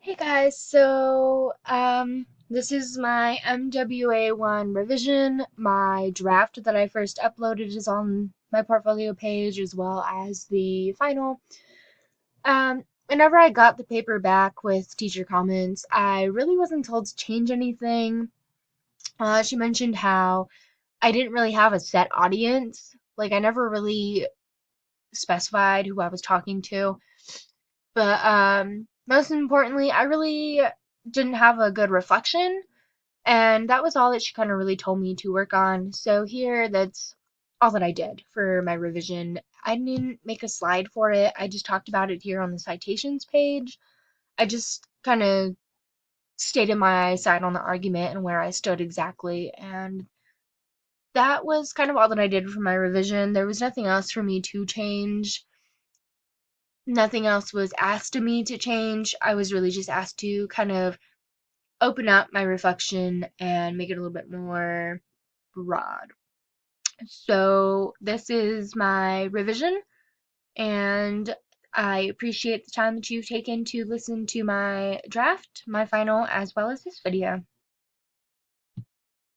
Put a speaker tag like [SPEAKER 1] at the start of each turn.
[SPEAKER 1] Hey guys, this is my MWA1 revision. My draft that I first uploaded is on my portfolio page as well as the final. Whenever I got the paper back with teacher comments, I really wasn't told to change anything. She mentioned how I didn't really have a set audience. Like, I never really specified who I was talking to. But most importantly, I really didn't have a good reflection, and that was all that she kind of really told me to work on. So here, that's all that I did for my revision. I didn't make a slide for it. I just talked about it here on the citations page. I just kind of stated my side on the argument and where I stood exactly, and that was kind of all that I did for my revision. There was nothing else for me to change. Nothing else was asked of me to change. I was really just asked to kind of open up my reflection and make it a little bit more broad. So, this is my revision, and I appreciate the time that you've taken to listen to my draft, my final, as well as this video.